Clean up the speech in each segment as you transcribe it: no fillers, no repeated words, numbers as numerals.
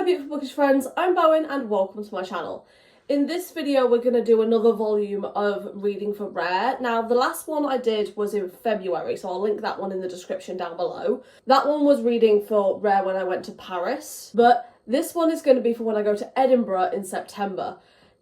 beautiful bookish friends, I'm Bowen and welcome to my channel. In this video we're going to do another volume of reading for Rare. Now the last one I did was in February, so I'll link that one in the description down below. That one was reading for Rare when I went to Paris, but this one is going to be for when I go to Edinburgh in September.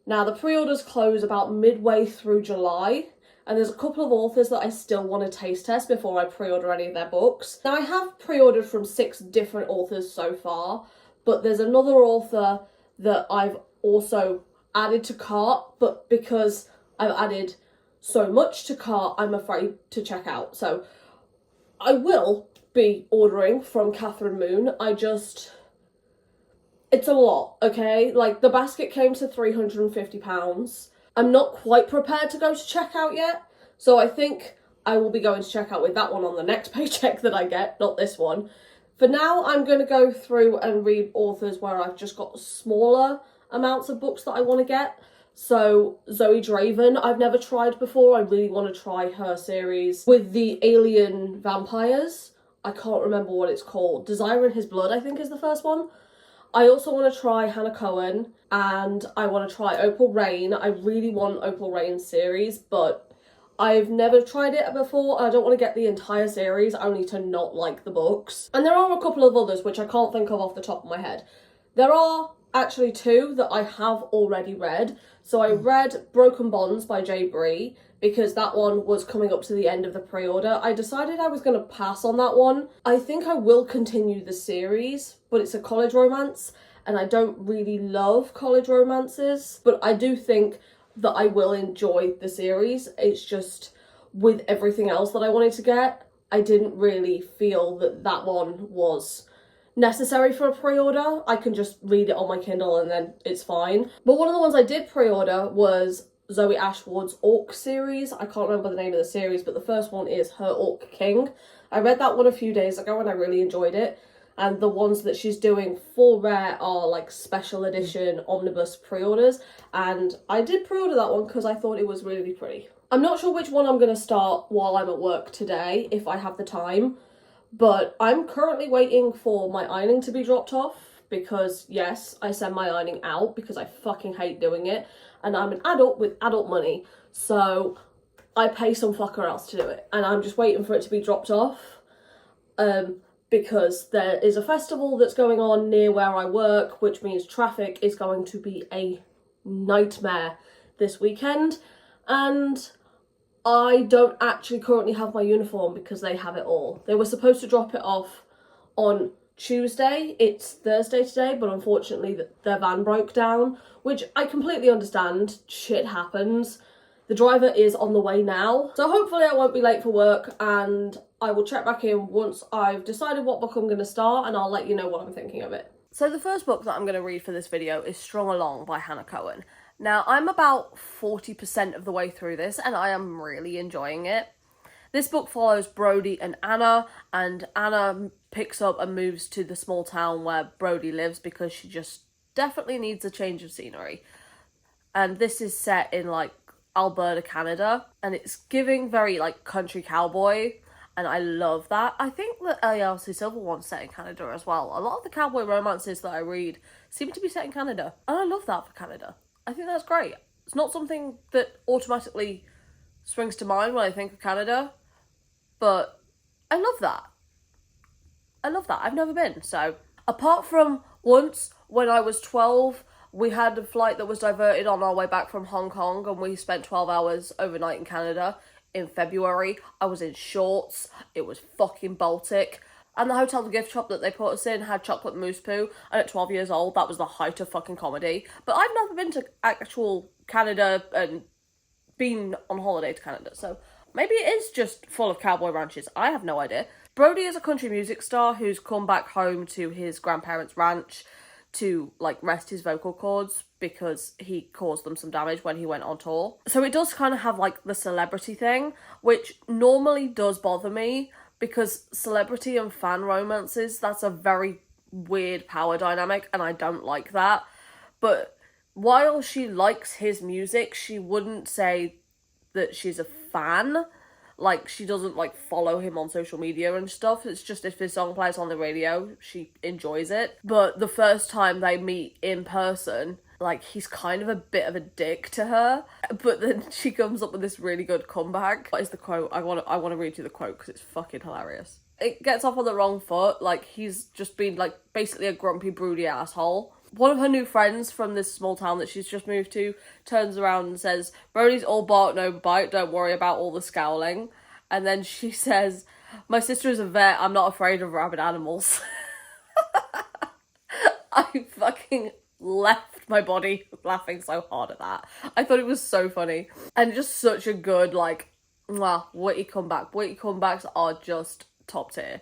Now the pre-orders close about midway through July, and there's a couple of authors that I still want to taste test before I pre-order any of their books. Now I have pre-ordered from 6 different authors so far, but there's another author that I've also added to cart, but because I've added so much to cart, I'm afraid to check out. So I will be ordering from Catherine Moon. It's a lot, okay? Like, the basket came to £350. I'm not quite prepared to go to checkout yet, so I think I will be going to checkout with that one on the next paycheck that I get, not this one. For now, I'm going to go through and read authors where I've just got smaller amounts of books that I want to get. So Zoe Draven, I've never tried before. I really want to try her series with the alien vampires. I can't remember what it's called. Desire in His Blood, I think, is the first one. I also want to try Hannah Cohen, and I want to try Opal Rain. I really want Opal Rain's series, but I've never tried it before, and I don't want to get the entire series only to not like the books. And there are a couple of others which I can't think of off the top of my head. There are actually 2 that I have already read. So I read Broken Bonds by J. Bree, because that one was coming up to the end of the pre-order. I decided I was going to pass on that one. I think I will continue the series, but it's a college romance, and I don't really love college romances, but I do think that I will enjoy the series. It's just, with everything else that I wanted to get, I didn't really feel that that one was necessary for a pre-order. I can just read it on my Kindle and then it's fine. But one of the ones I did pre-order was Zoe Ashwood's Orc series. I can't remember the name of the series, but the first one is Her Orc King. I read that one a few days ago and I really enjoyed it. And the ones that she's doing for Rare are like special edition omnibus pre-orders. And I did pre-order that one because I thought it was really pretty. I'm not sure which one I'm going to start while I'm at work today, if I have the time. But I'm currently waiting for my ironing to be dropped off. Because yes, I send my ironing out because I fucking hate doing it. And I'm an adult with adult money. So I pay some fucker else to do it. And I'm just waiting for it to be dropped off. Because there is a festival that's going on near where I work, which means traffic is going to be a nightmare this weekend. And I don't actually currently have my uniform because they have it all. They were supposed to drop it off on Tuesday. It's Thursday today, but unfortunately their van broke down, which I completely understand. Shit happens. The driver is on the way now, so hopefully I won't be late for work, and I will check back in once I've decided what book I'm going to start, and I'll let you know what I'm thinking of it. So the first book that I'm going to read for this video is Strung Along by Hannah Cohen. Now, I'm about 40% of the way through this, and I am really enjoying it. This book follows Brody and Anna picks up and moves to the small town where Brody lives because she just definitely needs a change of scenery. And this is set in, like, Alberta, Canada, and it's giving very, like, country cowboy, and I love that. I think that A.L.C. Silver one's set in Canada as well. A lot of the cowboy romances that I read seem to be set in Canada, and I love that for Canada. I think that's great. It's not something that automatically springs to mind when I think of Canada, but I love that. I love that. I've never been, so. Apart from once, when I was 12, we had a flight that was diverted on our way back from Hong Kong, and we spent 12 hours overnight in Canada in February. I was in shorts. It was fucking Baltic. And the hotel, the gift shop that they put us in had chocolate mousse poo, and at 12 years old, that was the height of fucking comedy. But I've never been to actual Canada and been on holiday to Canada, so maybe it is just full of cowboy ranches. I have no idea. Brody is a country music star who's come back home to his grandparents' ranch to, like, rest his vocal cords because he caused them some damage when he went on tour. So it does kind of have, like, the celebrity thing, which normally does bother me because celebrity and fan romances, that's a very weird power dynamic, and I don't like that. But while she likes his music, she wouldn't say that she's a fan. like, she doesn't, like, follow him on social media and stuff. It's just if his song plays on the radio, she enjoys it. But the first time they meet in person, like, he's kind of a bit of a dick to her. But then she comes up with this really good comeback. What is the quote? I want to read you the quote because it's fucking hilarious. It gets off on the wrong foot. Like, he's just been, like, basically a grumpy, broody asshole. One of her new friends from this small town that she's just moved to turns around and says, "Brody's all bark, no bite, don't worry about all the scowling." And then she says, "My sister is a vet, I'm not afraid of rabid animals." I fucking left my body laughing so hard at that. I thought it was so funny. And just such a good, like, witty comeback. Witty comebacks are just top tier.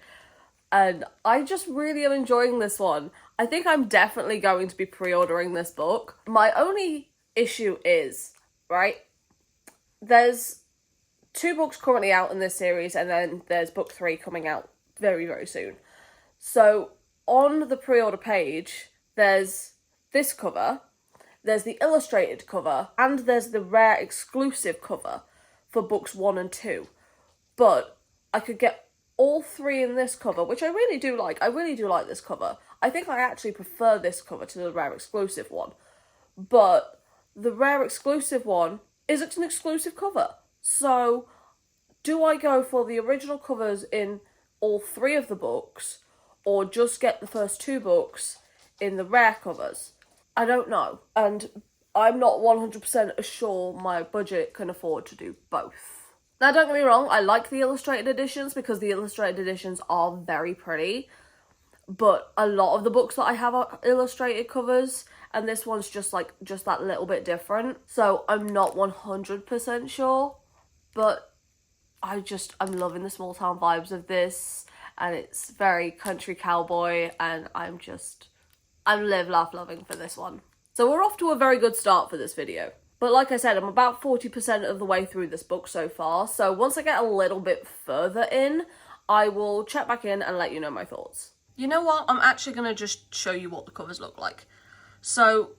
And I just really am enjoying this one. I think I'm definitely going to be pre-ordering this book. My only issue is, right, there's 2 books currently out in this series, and then there's book 3 coming out very, very soon. So on the pre-order page, there's this cover, there's the illustrated cover, and there's the rare exclusive cover for books 1 and 2. But I could get all 3 in this cover, which I really do like. I really do like this cover. I think I actually prefer this cover to the rare exclusive one. But the rare exclusive one is an exclusive cover. So do I go for the original covers in all 3 of the books, or just get the first 2 books in the rare covers? I don't know. And I'm not 100% sure my budget can afford to do both. Now, don't get me wrong, I like the illustrated editions because the illustrated editions are very pretty. But a lot of the books that I have are illustrated covers, and this one's just that little bit different. So I'm not 100% sure, but I'm loving the small town vibes of this, and it's very country cowboy, and I'm live, laugh, loving for this one. So we're off to a very good start for this video. But like I said, I'm about 40% of the way through this book so far, so once I get a little bit further in, I will check back in and let you know my thoughts. You know what? I'm actually going to just show you what the covers look like. So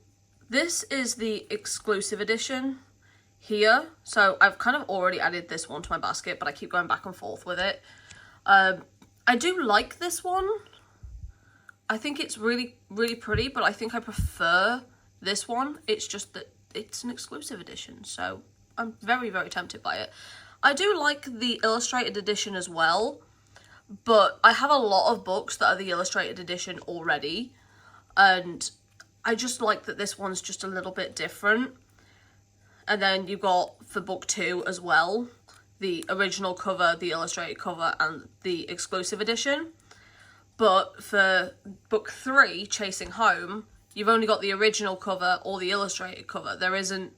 this is the exclusive edition here. So I've kind of already added this one to my basket, but I keep going back and forth with it. I do like this one. I think it's really, really pretty, but I think I prefer this one. It's just that it's an exclusive edition, so I'm very, very tempted by it. I do like the illustrated edition as well, but I have a lot of books that are the illustrated edition already, and I just like that this one's just a little bit different. And then you've got, for book 2 as well, the original cover, the illustrated cover, and the exclusive edition. But for book 3, Chasing Home, you've only got the original cover or the illustrated cover. There isn't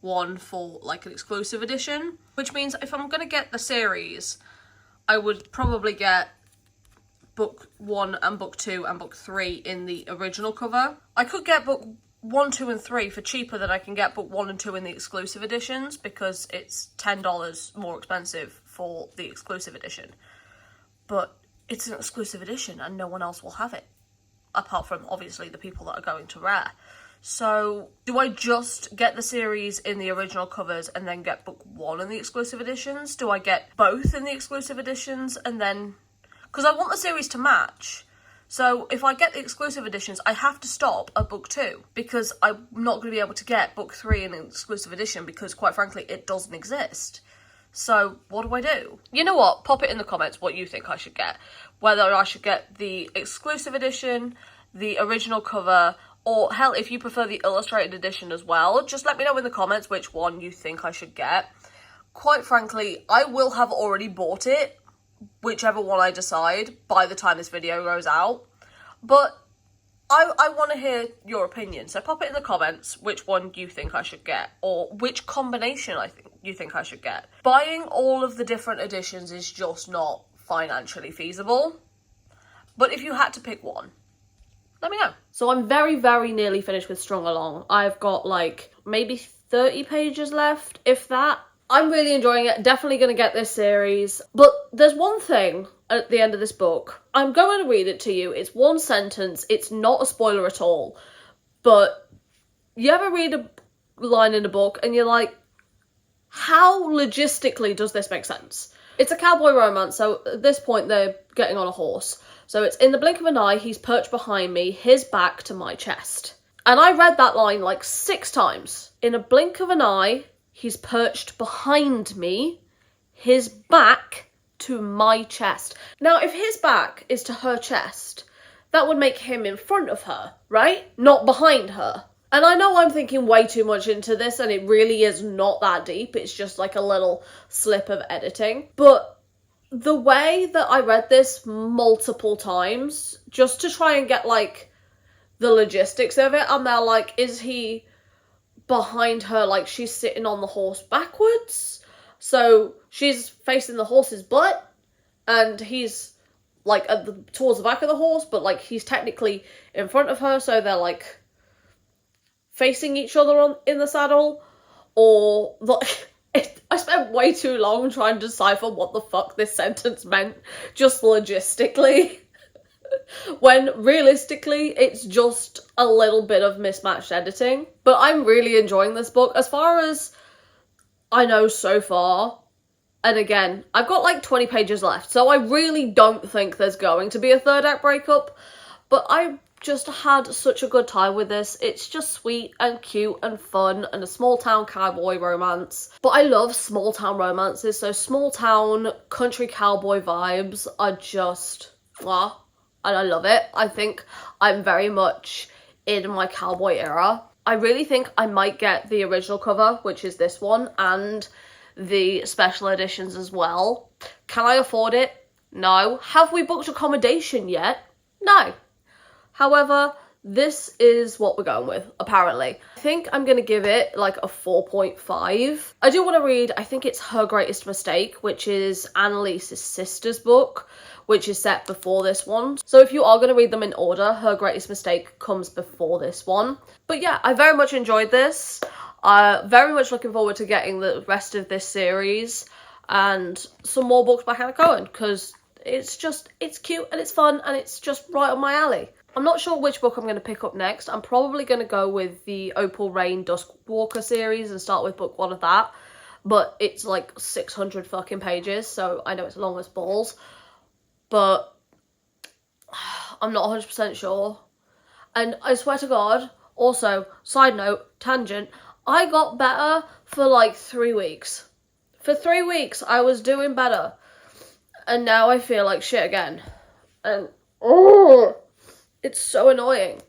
one for, like, an exclusive edition, which means if I'm going to get the series, I would probably get book 1 and book 2 and book 3 in the original cover. I could get book 1, 2 and 3 for cheaper than I can get book 1 and 2 in the exclusive editions, because it's $10 more expensive for the exclusive edition. But it's an exclusive edition and no one else will have it, apart from obviously the people that are going to Rare. So do I just get the series in the original covers and then get book 1 in the exclusive editions? Do I get both in the exclusive editions and then... because I want the series to match. So if I get the exclusive editions, I have to stop at book 2, because I'm not going to be able to get book 3 in an exclusive edition, because quite frankly it doesn't exist. So what do I do? You know what? Pop it in the comments what you think I should get. Whether I should get the exclusive edition, the original cover, or hell, if you prefer the illustrated edition as well, just let me know in the comments which one you think I should get. Quite frankly, I will have already bought it, whichever one I decide, by the time this video goes out. But I want to hear your opinion, so pop it in the comments which one you think I should get, or which combination you think I should get. Buying all of the different editions is just not financially feasible, but if you had to pick one, let me know. So I'm very, very nearly finished with Strung Along. I've got like maybe 30 pages left, if that. I'm really enjoying it, definitely going to get this series. But there's one thing at the end of this book. I'm going to read it to you. It's one sentence. It's not a spoiler at all. But you ever read a line in a book and you're like, how logistically does this make sense? It's a cowboy romance, so at this point they're getting on a horse. So it's in the blink of an eye, he's perched behind me, his back to my chest. And I read that line like 6 times. In a blink of an eye, he's perched behind me, his back to my chest. Now, if his back is to her chest, that would make him in front of her, right? Not behind her. And I know I'm thinking way too much into this, and it really is not that deep. It's just like a little slip of editing. But the way that I read this multiple times, just to try and get like the logistics of it, I'm now like, is he behind her like she's sitting on the horse backwards? So she's facing the horse's butt, and he's like towards the back of the horse, but like he's technically in front of her, so they're like facing each other in the saddle. Or I spent way too long trying to decipher what the fuck this sentence meant, just logistically. When realistically, it's just a little bit of mismatched editing. But I'm really enjoying this book. As far as I know so far, and again, I've got like 20 pages left, so I really don't think there's going to be a third act breakup, but I just had such a good time with this. It's just sweet and cute and fun and a small town cowboy romance. But I love small town romances, so small town country cowboy vibes are just mwah, and I love it. I think I'm very much in my cowboy era. I really think I might get the original cover, which is this one, and the special editions as well. Can I afford it? No. Have we booked accommodation yet? No. However, this is what we're going with, apparently. I think I'm going to give it like a 4.5. I do want to read, I think it's Her Greatest Mistake, which is Annalise's sister's book, which is set before this one. So if you are going to read them in order, Her Greatest Mistake comes before this one. But yeah, I very much enjoyed this. Very much looking forward to getting the rest of this series and some more books by Hannah Cohen, because it's cute and it's fun and it's just right on my alley. I'm not sure which book I'm going to pick up next. I'm probably going to go with the Opal Rain Duskwalker series and start with book 1 of that. But it's like 600 fucking pages, so I know it's long as balls. But I'm not 100% sure. And I swear to God, also, side note, tangent, I got better for like 3 weeks. For 3 weeks, I was doing better. And now I feel like shit again. And, it's so annoying.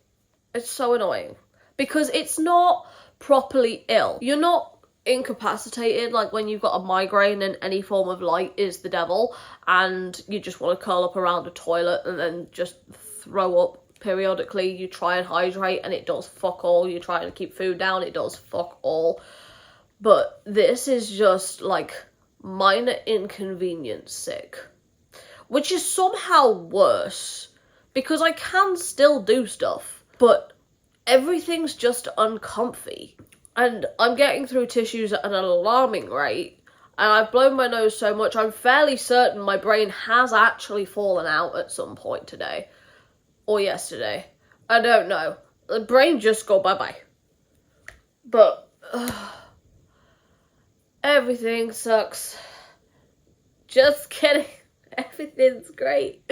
It's so annoying. Because it's not properly ill. You're not incapacitated like when you've got a migraine and any form of light is the devil and you just want to curl up around a toilet and then just throw up periodically. You try and hydrate and it does fuck all. You try and keep food down, it does fuck all. But this is just like minor inconvenience sick. Which is somehow worse. Because I can still do stuff, but everything's just uncomfy. And I'm getting through tissues at an alarming rate, and I've blown my nose so much, I'm fairly certain my brain has actually fallen out at some point today. Or yesterday. I don't know. The brain just go bye-bye. But, everything sucks. Just kidding. Everything's great.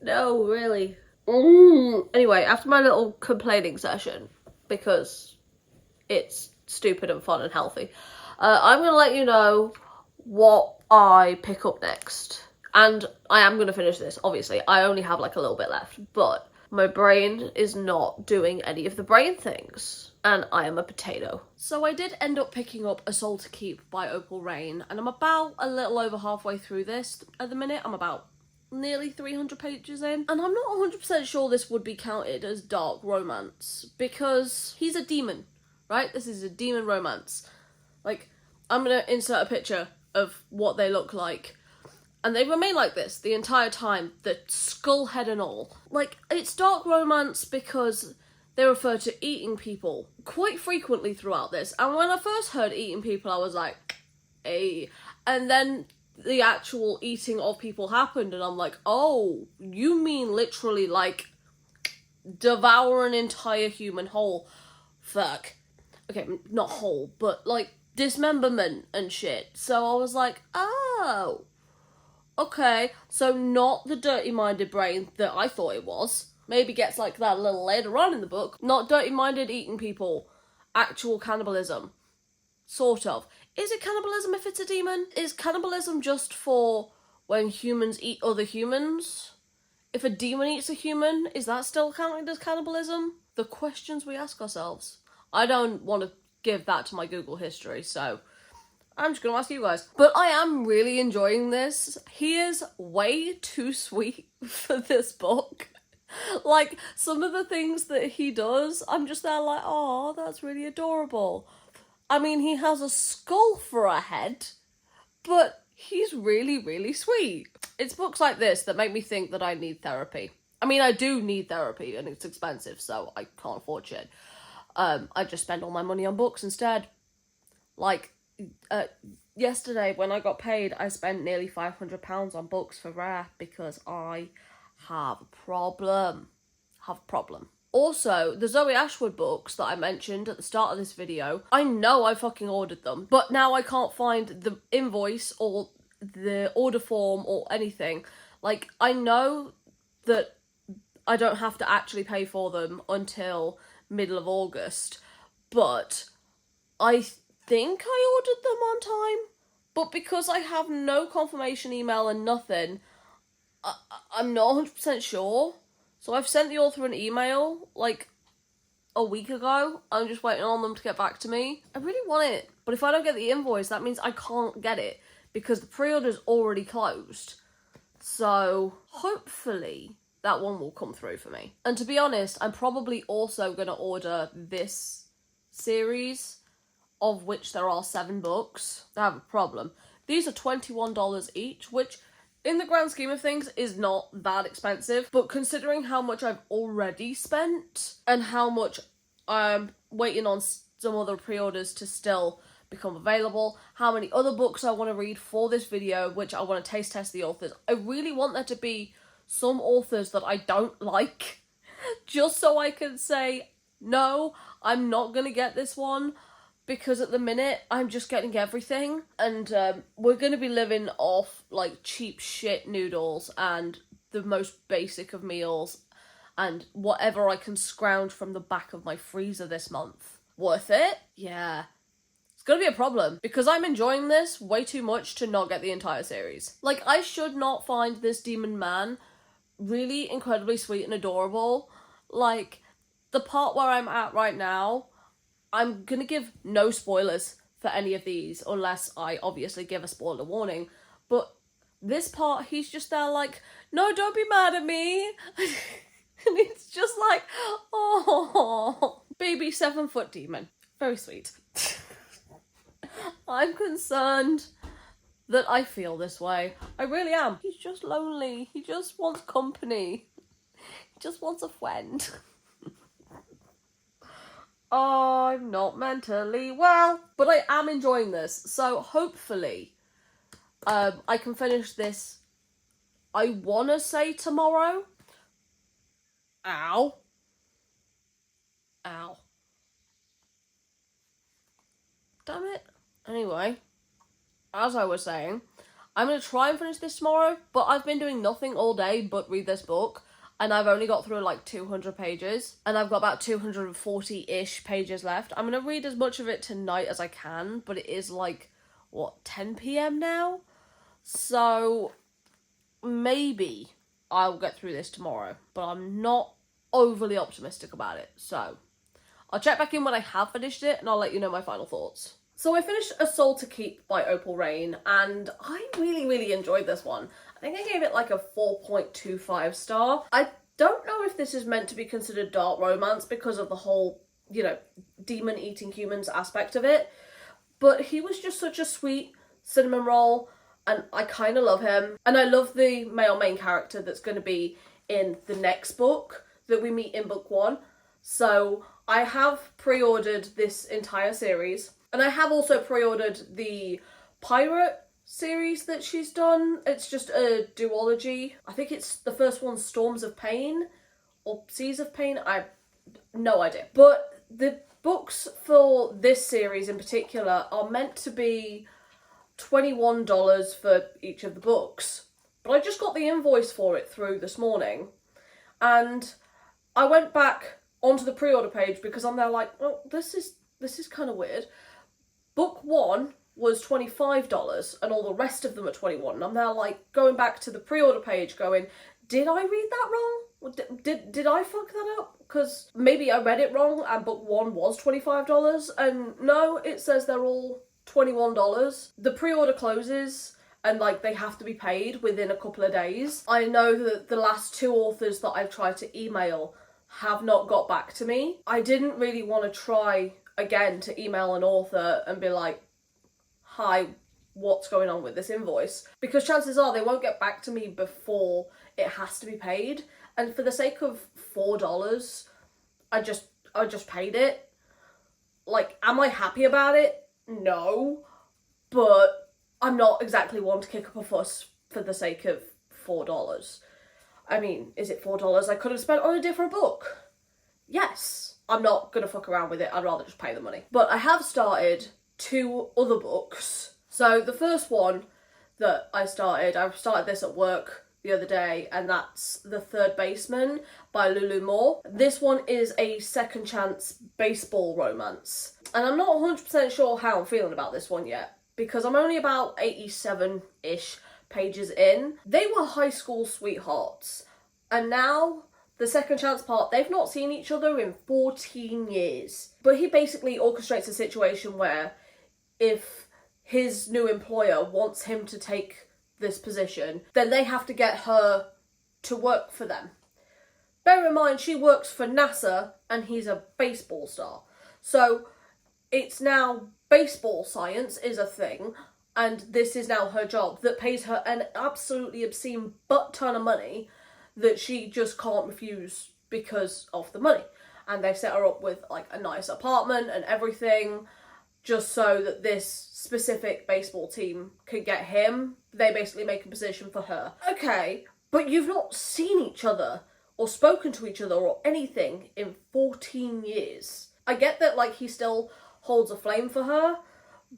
No, really. Anyway, after my little complaining session, because it's stupid and fun and healthy, I'm going to let you know what I pick up next. And I am going to finish this, obviously. I only have like a little bit left, but my brain is not doing any of the brain things. And I am a potato. So I did end up picking up A Soul to Keep by Opal Rain, and I'm about a little over halfway through this at the minute. I'm about nearly 300 pages in, and I'm not 100% sure this would be counted as dark romance, because he's a demon, right? This is a demon romance. Like, I'm gonna insert a picture of what they look like. And they remain like this the entire time, the skull head and all. Like, it's dark romance because they refer to eating people quite frequently throughout this. And when I first heard eating people, I was like, hey. And then the actual eating of people happened, and I'm like, oh, you mean literally, like, devour an entire human whole. Fuck. Okay, not whole, but, like, dismemberment and shit. So I was like, oh, Okay, so not the dirty-minded brain that I thought it was. Maybe gets like that a little later on in the book. Not dirty-minded eating people. Actual cannibalism. Sort of. Is it cannibalism if it's a demon? Is cannibalism just for when humans eat other humans? If a demon eats a human, is that still counted as cannibalism? The questions we ask ourselves. I don't want to give that to my Google history, so I'm just going to ask you guys. But I am really enjoying this. He is way too sweet for this book. Like, some of the things that he does, I'm just there like, oh, that's really adorable. I mean, he has a skull for a head, but he's really, really sweet. It's books like this that make me think that I need therapy. I mean, I do need therapy, and it's expensive, so I can't afford shit. I just spend all my money on books instead. Like, yesterday when I got paid, I spent nearly £500 on books for RARE because I have a problem. Also, the Zoe Ashwood books that I mentioned at the start of this video, I know I fucking ordered them, but now I can't find the invoice or the order form or anything. Like, I know that I don't have to actually pay for them until middle of August, but I think I ordered them on time, but because I have no confirmation email and nothing, I'm not 100% sure. So I've sent the author an email, like, a week ago. I'm just waiting on them to get back to me. I really want it, but if I don't get the invoice, that means I can't get it, because the pre-order's already closed. So, hopefully, that one will come through for me. And to be honest, I'm probably also going to order this series, of which there are 7 books. I have a problem. These are $21 each, which, in the grand scheme of things, is not that expensive. But considering how much I've already spent, and how much I'm waiting on some other pre-orders to still become available, how many other books I want to read for this video, which I want to taste test the authors. I really want there to be some authors that I don't like, just so I can say, no, I'm not going to get this one, because at the minute, I'm just getting everything, and we're going to be living off, like, cheap shit noodles, and the most basic of meals, and whatever I can scrounge from the back of my freezer this month. Worth it? Yeah. It's gonna be a problem, because I'm enjoying this way too much to not get the entire series. Like, I should not find this demon man really incredibly sweet and adorable. Like, the part where I'm at right now, I'm gonna give no spoilers for any of these, unless I obviously give a spoiler warning. But this part, he's just there like, no, don't be mad at me. And it's just like, oh, baby 7-foot demon. Very sweet. I'm concerned that I feel this way. I really am. He's just lonely. He just wants company. He just wants a friend. I'm not mentally well, but I am enjoying this. So hopefully, I can finish this, I want to say tomorrow. Ow. Ow. Damn it. Anyway, as I was saying, I'm going to try and finish this tomorrow, but I've been doing nothing all day but read this book. And I've only got through like 200 pages. And I've got about 240-ish pages left. I'm going to read as much of it tonight as I can. But it is like, what, 10 p.m. now? So maybe I'll get through this tomorrow. But I'm not overly optimistic about it. So I'll check back in when I have finished it. And I'll let you know my final thoughts. So I finished A Soul to Keep by Opal Rain. And I really, really enjoyed this one. I think I gave it like a 4.25 star. I don't know if this is meant to be considered dark romance because of the whole, you know, demon eating humans aspect of it. But he was just such a sweet cinnamon roll, and I kind of love him. And I love the male main character that's going to be in the next book that we meet in book 1. So I have pre-ordered this entire series. And I have also pre-ordered the pirate series that she's done. It's just a duology. I think it's the first one, Storms of Pain or Seas of Pain. I no idea. But the books for this series in particular are meant to be $21 for each of the books, But I just got the invoice for it through this morning, and I went back onto the pre-order page because I'm there like, well, this is kind of weird. Book 1 was $25 and all the rest of them are 21. And I'm there like going back to the pre-order page going, did I read that wrong? Did I fuck that up? Because maybe I read it wrong and book 1 was $25 and no, it says they're all $21. The pre-order closes and like they have to be paid within a couple of days. I know that the last 2 authors that I've tried to email have not got back to me. I didn't really want to try again to email an author and be like, hi, what's going on with this invoice? Because chances are they won't get back to me before it has to be paid. And for the sake of $4, I just paid it. Like, am I happy about it? No. But I'm not exactly one to kick up a fuss for the sake of $4. I mean, is it $4 I could have spent on a different book? Yes. I'm not gonna fuck around with it, I'd rather just pay the money. But I have started 2 other books. So the first one that I started this at work the other day, and that's The Third Baseman by Lulu Moore. This one is a second chance baseball romance. And I'm not 100% sure how I'm feeling about this one yet, because I'm only about 87-ish pages in. They were high school sweethearts, and now the second chance part, they've not seen each other in 14 years. But he basically orchestrates a situation where if his new employer wants him to take this position, then they have to get her to work for them. Bear in mind, she works for NASA and he's a baseball star. So it's now baseball science is a thing, and this is now her job that pays her an absolutely obscene butt ton of money that she just can't refuse because of the money. And they've set her up with like a nice apartment and everything just so that this specific baseball team can get him. They basically make a position for her. Okay, but you've not seen each other or spoken to each other or anything in 14 years. I get that like he still holds a flame for her,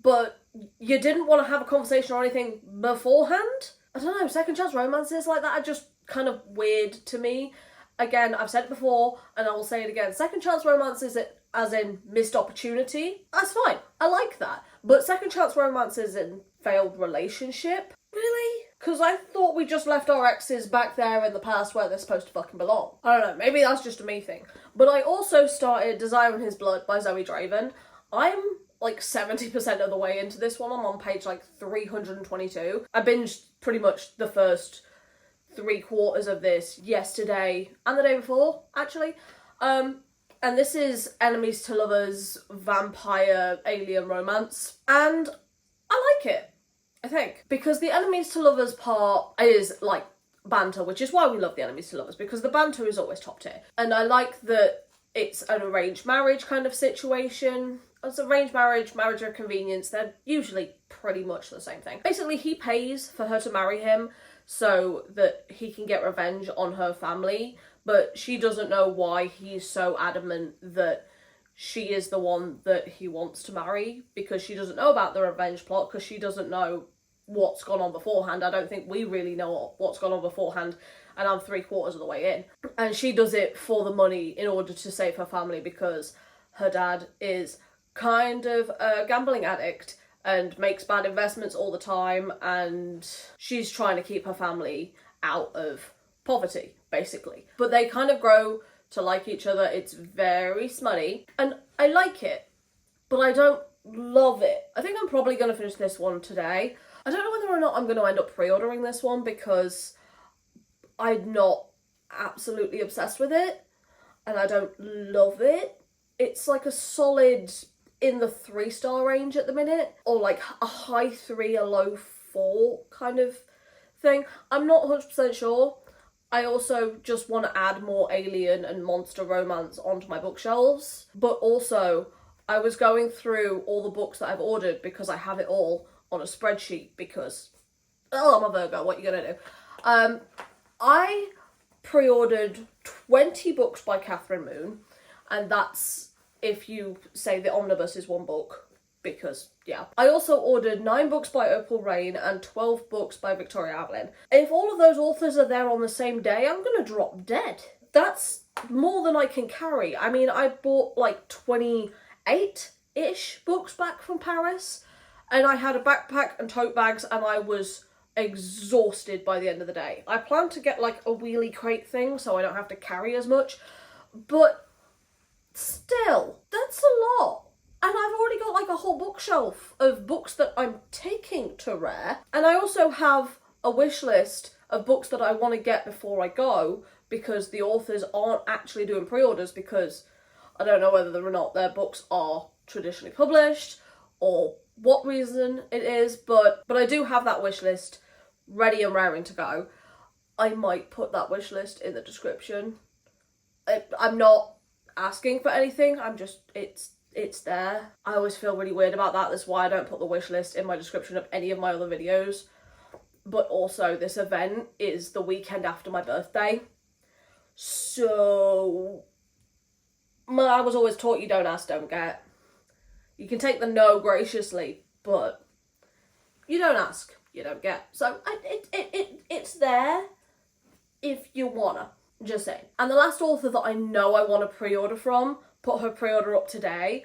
but you didn't want to have a conversation or anything beforehand? I don't know, second chance romances like that are just kind of weird to me. Again, I've said it before and I will say it again. Second chance romances, as in missed opportunity, that's fine. I like that. But second chance romances in failed relationship? Really? Because I thought we just left our exes back there in the past where they're supposed to fucking belong. I don't know, maybe that's just a me thing. But I also started Desire in His Blood by Zoe Draven. I'm like 70% of the way into this one. I'm on page like 322. I binged pretty much the first 3/4 of this yesterday and the day before, actually. And this is enemies to lovers, vampire, alien romance. And I like it, I think. Because the enemies to lovers part is like banter, which is why we love the enemies to lovers, because the banter is always top tier. And I like that it's an arranged marriage kind of situation. It's arranged marriage, marriage of convenience, they're usually pretty much the same thing. Basically, he pays for her to marry him so that he can get revenge on her family, but she doesn't know why he's so adamant that she is the one that he wants to marry, because she doesn't know about the revenge plot, because she doesn't know what's gone on beforehand. I don't think we really know what's gone on beforehand, and I'm 3/4 of the way in. And she does it for the money in order to save her family, because her dad is kind of a gambling addict and makes bad investments all the time, and she's trying to keep her family out of poverty, basically. But they kind of grow to like each other. It's very smutty, and I like it, but I don't love it. I think I'm probably going to finish this one today. I don't know whether or not I'm going to end up pre-ordering this one, because I'm not absolutely obsessed with it, and I don't love it. It's like a solid in the 3-star range at the minute, or like a high 3, a low 4 kind of thing. I'm not 100% sure. I also just want to add more alien and monster romance onto my bookshelves. But also, I was going through all the books that I've ordered because I have it all on a spreadsheet because, oh, I'm a Virgo, what are you gonna do? I pre-ordered 20 books by Catherine Moon, and that's if you say the omnibus is one book, because, yeah. I also ordered 9 books by Opal Rain and 12 books by Victoria Avalon. If all of those authors are there on the same day, I'm gonna drop dead. That's more than I can carry. I mean, I bought like 28-ish books back from Paris, and I had a backpack and tote bags, and I was exhausted by the end of the day. I plan to get like a wheelie crate thing so I don't have to carry as much, but still, that's a lot. And I've already got like a whole bookshelf of books that I'm taking to Rare. And I also have a wish list of books that I want to get before I go, because the authors aren't actually doing pre-orders, because I don't know whether or not their books are traditionally published or what reason it is, but I do have that wish list ready and raring to go. I might put that wish list in the description. I'm not asking for anything, I'm just, it's there. I always feel really weird about that. That's why I don't put the wish list in my description of any of my other videos. But also, this event is the weekend after my birthday. So, I was always taught you don't ask, don't get. You can take the no graciously, but you don't ask, you don't get. So, it's there if you wanna. Just saying. And the last author that I know I want to pre-order from put her pre-order up today,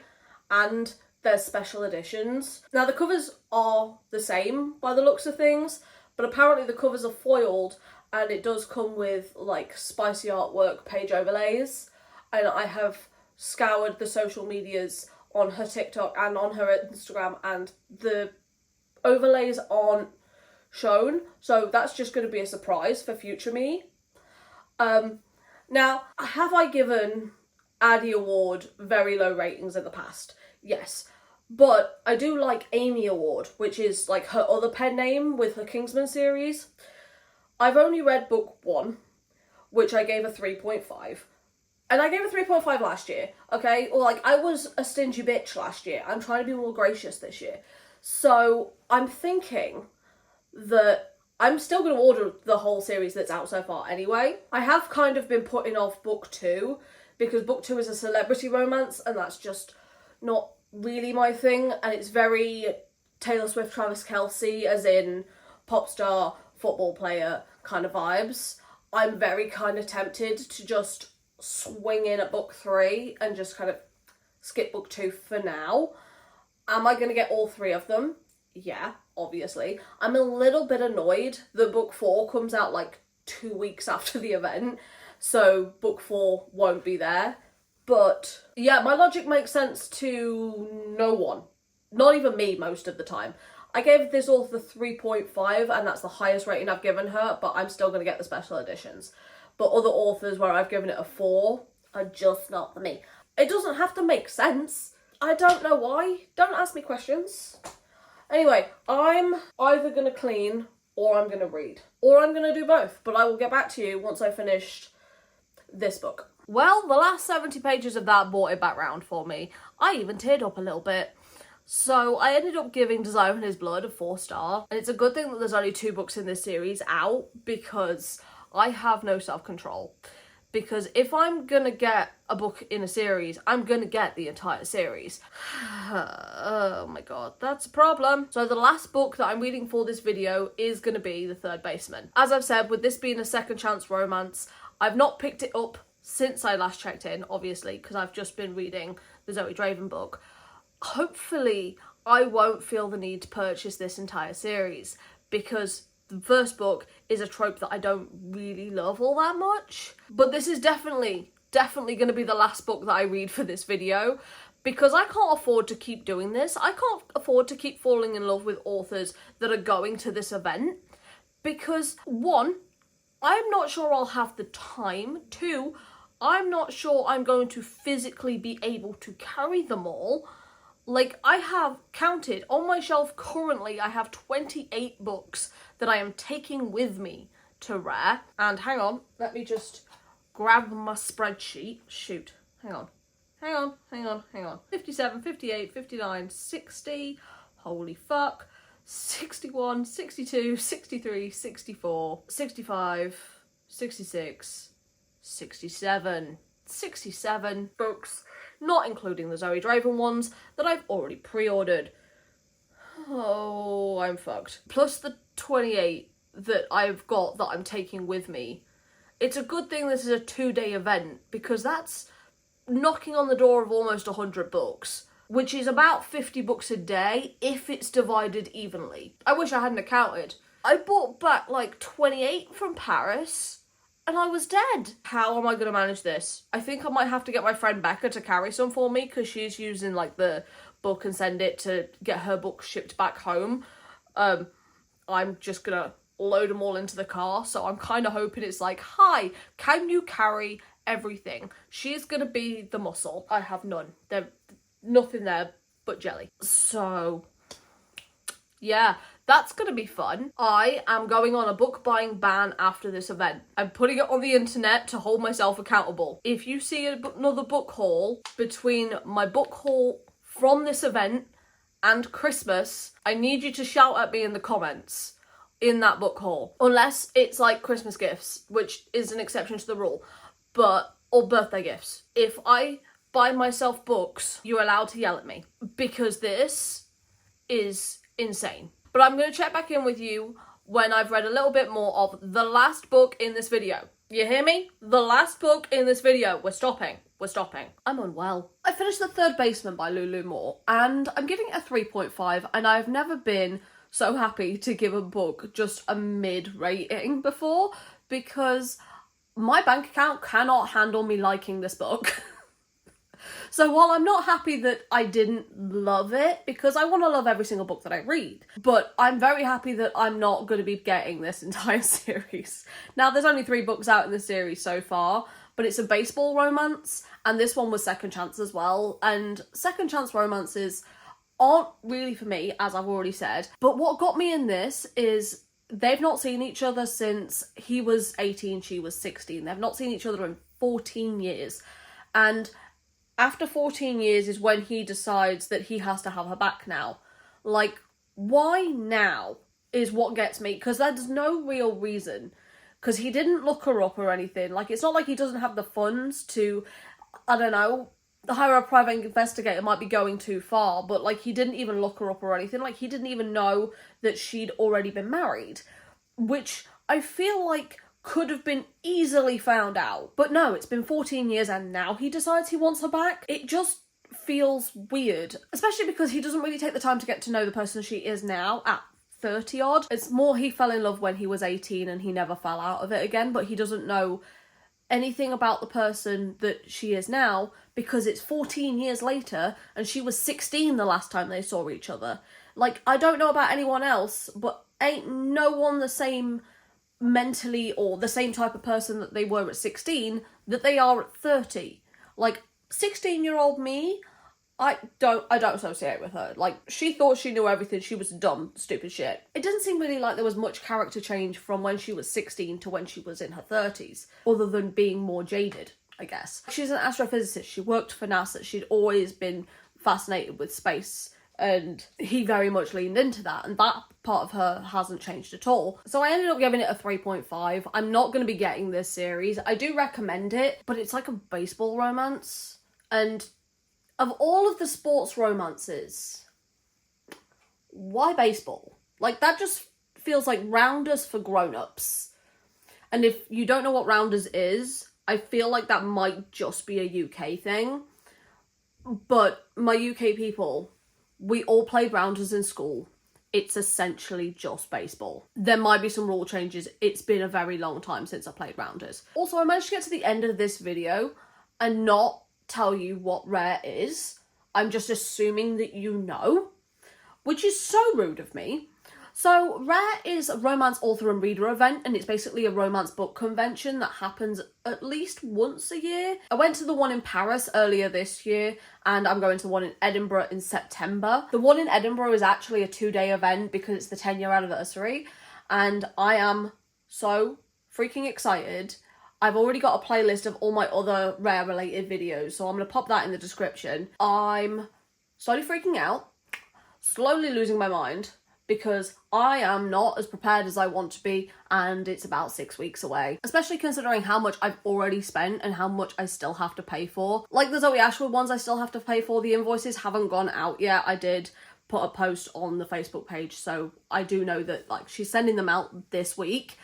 and there's special editions. Now the covers are the same by the looks of things, but apparently the covers are foiled, and it does come with like spicy artwork page overlays, and I have scoured the social medias on her TikTok and on her Instagram, and the overlays aren't shown, so that's just going to be a surprise for future me. Now, have I given Addie Award very low ratings in the past? Yes. But I do like Amy Award, which is like her other pen name with her Kingsman series. I've only read book 1, which I gave a 3.5. And I gave a 3.5 last year, okay? Well, like, I was a stingy bitch last year. I'm trying to be more gracious this year. So I'm thinking that I'm still going to order the whole series that's out so far anyway. I have kind of been putting off book 2 because book 2 is a celebrity romance, and that's just not really my thing. And it's very Taylor Swift, Travis Kelce, as in pop star, football player kind of vibes. I'm very kind of tempted to just swing in at book 3 and just kind of skip book 2 for now. Am I going to get all 3 of them? Yeah, obviously. I'm a little bit annoyed that book 4 comes out like 2 weeks after the event, so book 4 won't be there. But yeah, my logic makes sense to no one. Not even me most of the time. I gave this author 3.5, and that's the highest rating I've given her, but I'm still going to get the special editions. But other authors where I've given it a 4 are just not for me. It doesn't have to make sense. I don't know why. Don't ask me questions. Anyway, I'm either going to clean or I'm going to read. Or I'm going to do both. But I will get back to you once I've finished this book. Well, the last 70 pages of that brought it back round for me. I even teared up a little bit. So I ended up giving Desire in His Blood a 4-star. And it's a good thing that there's only 2 books in this series out, because I have no self-control. Because if I'm gonna get a book in a series, I'm gonna get the entire series. Oh my god, that's a problem. So the last book that I'm reading for this video is gonna be The Third Baseman. As I've said, with this being a second chance romance, I've not picked it up since I last checked in, obviously, because I've just been reading the Zoe Draven book. Hopefully, I won't feel the need to purchase this entire series, because the first book is a trope that I don't really love all that much. But this is definitely going to be the last book that I read for this video, because I can't afford to keep doing this. I can't afford to keep falling in love with authors that are going to this event, because 1, I'm not sure I'll have the time. 2, I'm not sure I'm going to physically be able to carry them all. Like, I have counted on my shelf currently, I have 28 books that I am taking with me to Rare. And hang on, let me just grab my spreadsheet. Shoot, hang on. 57, 58, 59, 60, holy fuck. 61, 62, 63, 64, 65, 66, 67. 67 books not including the Zoe Draven ones that I've already pre-ordered. Oh, I'm fucked. Plus the 28 that I've got that I'm taking with me. It's a good thing this is a 2-day event, because that's knocking on the door of almost 100 books, which is about 50 books a day if it's divided evenly. I wish I hadn't counted. I bought back like 28 from Paris and I was dead. How am I going to manage this? I think I might have to get my friend Becca to carry some for me, because she's using like the book and send it to get her book shipped back home. I'm just gonna load them all into the car, so I'm kind of hoping it's like, hi, can you carry everything? She's gonna be the muscle. I have none. There's nothing there but jelly. So yeah, that's gonna be fun. I am going on a book buying ban after this event. I'm putting it on the internet to hold myself accountable. If you see another book haul between my book haul from this event and Christmas, I need you to shout at me in the comments in that book haul. Unless it's like Christmas gifts, which is an exception to the rule, or birthday gifts. If I buy myself books, you're allowed to yell at me, because this is insane. But I'm going to check back in with you when I've read a little bit more of the last book in this video. You hear me? The last book in this video. We're stopping. I'm unwell. I finished The Third Basement by Lulu Moore, and I'm giving it a 3.5, and I've never been so happy to give a book just a mid rating before, because my bank account cannot handle me liking this book. So while I'm not happy that I didn't love it, because I want to love every single book that I read, but I'm very happy that I'm not going to be getting this entire series. Now, there's only 3 books out in the series so far, but it's a baseball romance, and this one was second chance as well, and second chance romances aren't really for me, as I've already said. But what got me in this is they've not seen each other since he was 18, she was 16. They've not seen each other in 14 years. And after 14 years is when he decides that he has to have her back now. Like, why now is what gets me, because there's no real reason. Because he didn't look her up or anything. Like, it's not like he doesn't have the funds to, I don't know, hire a private investigator might be going too far, but like, he didn't even look her up or anything. Like, he didn't even know that she'd already been married, which I feel like could have been easily found out. But no, it's been 14 years and now he decides he wants her back. It just feels weird, especially because he doesn't really take the time to get to know the person she is now at 30 odd. It's more he fell in love when he was 18 and he never fell out of it again, but he doesn't know anything about the person that she is now, because it's 14 years later and she was 16 the last time they saw each other. Like, I don't know about anyone else, but ain't no one the same mentally or the same type of person that they were at 16 that they are at 30. Like, 16-year-old me, I don't associate with her. Like, she thought she knew everything. She was dumb, stupid shit. It doesn't seem really like there was much character change from when she was 16 to when she was in her 30s, other than being more jaded, I guess. She's an astrophysicist. She worked for NASA. She'd always been fascinated with space, and he very much leaned into that, and that part of her hasn't changed at all. So I ended up giving it a 3.5. I'm not going to be getting this series. I do recommend it, but it's like a baseball romance, and of all of the sports romances, why baseball? Like, that just feels like Rounders for grown-ups. And if you don't know what Rounders is, I feel like that might just be a UK thing. But my UK people, we all played Rounders in school. It's essentially just baseball. There might be some rule changes. It's been a very long time since I played Rounders. Also, I managed to get to the end of this video and not tell you what RARE is. I'm just assuming that you know, which is so rude of me. So RARE is a romance author and reader event, and it's basically a romance book convention that happens at least once a year. I went to the one in Paris earlier this year, and I'm going to the one in Edinburgh in September. The one in Edinburgh is actually a 2-day event because it's the 10-year anniversary, and I am so freaking excited. I've already got a playlist of all my other RARE related videos, so I'm going to pop that in the description. I'm slowly freaking out, slowly losing my mind, because I am not as prepared as I want to be, and it's about 6 weeks away. Especially considering how much I've already spent and how much I still have to pay for. Like the Zoe Ashwood ones I still have to pay for, the invoices haven't gone out yet. I did put a post on the Facebook page, so I do know that like she's sending them out this week.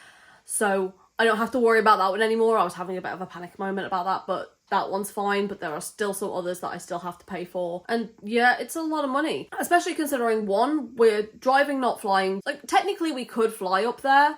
So I don't have to worry about that one anymore. I was having a bit of a panic moment about that, but that one's fine, but there are still some others that I still have to pay for. And yeah, it's a lot of money. Especially considering, one, we're driving, not flying. Like, technically we could fly up there,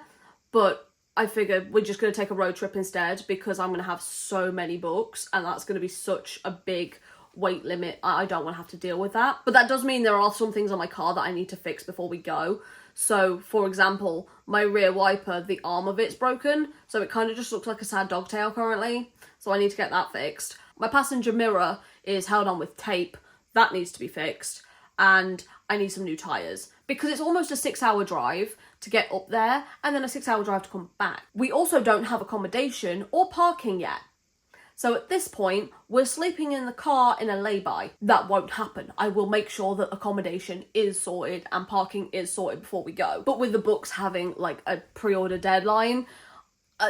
but I figured we're just going to take a road trip instead because I'm going to have so many books and that's going to be such a big weight limit. I don't want to have to deal with that. But that does mean there are some things on my car that I need to fix before we go. So, for example, my rear wiper, the arm of it's broken, so it kind of just looks like a sad dog tail currently, so I need to get that fixed. My passenger mirror is held on with tape, that needs to be fixed, and I need some new tyres, because it's almost a 6-hour drive to get up there, and then a 6-hour drive to come back. We also don't have accommodation or parking yet. So at this point, we're sleeping in the car in a lay-by. That won't happen. I will make sure that accommodation is sorted and parking is sorted before we go. But with the books having like a pre-order deadline,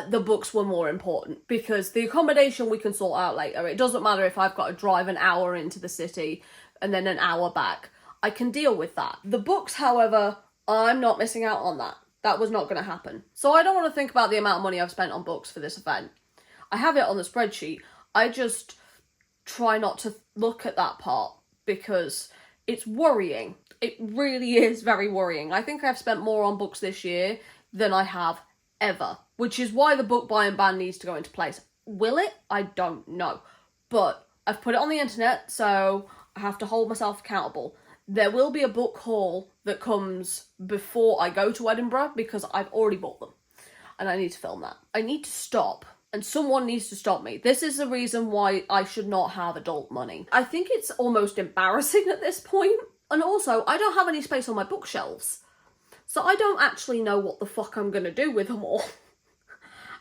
the books were more important because the accommodation we can sort out later. It doesn't matter if I've got to drive an hour into the city and then an hour back. I can deal with that. The books, however, I'm not missing out on that. That was not going to happen. So I don't want to think about the amount of money I've spent on books for this event. I have it on the spreadsheet. I just try not to look at that part because it's worrying. It really is very worrying. I think I've spent more on books this year than I have ever, which is why the book buying ban needs to go into place. Will it? I don't know. But I've put it on the internet, so I have to hold myself accountable. There will be a book haul that comes before I go to Edinburgh because I've already bought them and I need to film that. I need to stop. And someone needs to stop me. This is the reason why I should not have adult money. I think it's almost embarrassing at this point. And also, I don't have any space on my bookshelves. So I don't actually know what the fuck I'm gonna do with them all.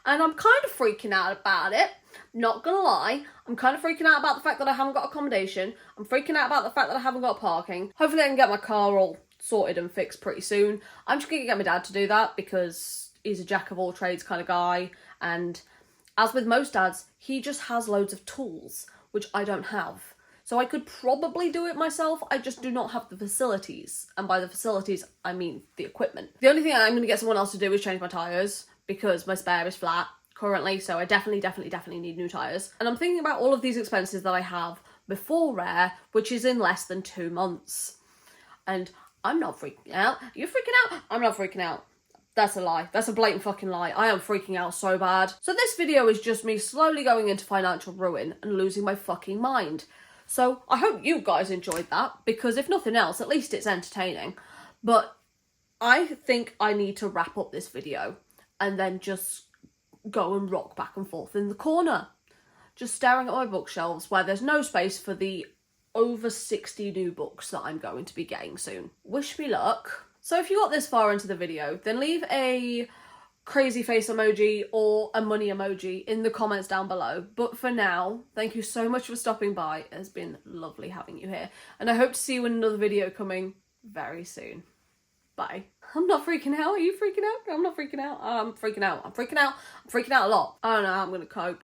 And I'm kind of freaking out about it. Not gonna lie. I'm kind of freaking out about the fact that I haven't got accommodation. I'm freaking out about the fact that I haven't got parking. Hopefully I can get my car all sorted and fixed pretty soon. I'm just gonna get my dad to do that because he's a jack of all trades kind of guy. And as with most dads, he just has loads of tools, which I don't have. So I could probably do it myself, I just do not have the facilities. And by the facilities, I mean the equipment. The only thing I'm going to get someone else to do is change my tyres, because my spare is flat currently, so I definitely need new tyres. And I'm thinking about all of these expenses that I have before RARE, which is in less than 2 months. And I'm not freaking out. Are you freaking out? I'm not freaking out. That's a lie. That's a blatant fucking lie. I am freaking out so bad. So this video is just me slowly going into financial ruin and losing my fucking mind. So I hope you guys enjoyed that, because if nothing else, at least it's entertaining. But I think I need to wrap up this video and then just go and rock back and forth in the corner, just staring at my bookshelves where there's no space for the over 60 new books that I'm going to be getting soon. Wish me luck. So if you got this far into the video, then leave a crazy face emoji or a money emoji in the comments down below. But for now, thank you so much for stopping by. It has been lovely having you here. And I hope to see you in another video coming very soon. Bye. I'm not freaking out. Are you freaking out? I'm not freaking out. I'm freaking out. I'm freaking out. I'm freaking out a lot. I don't know how I'm going to cope.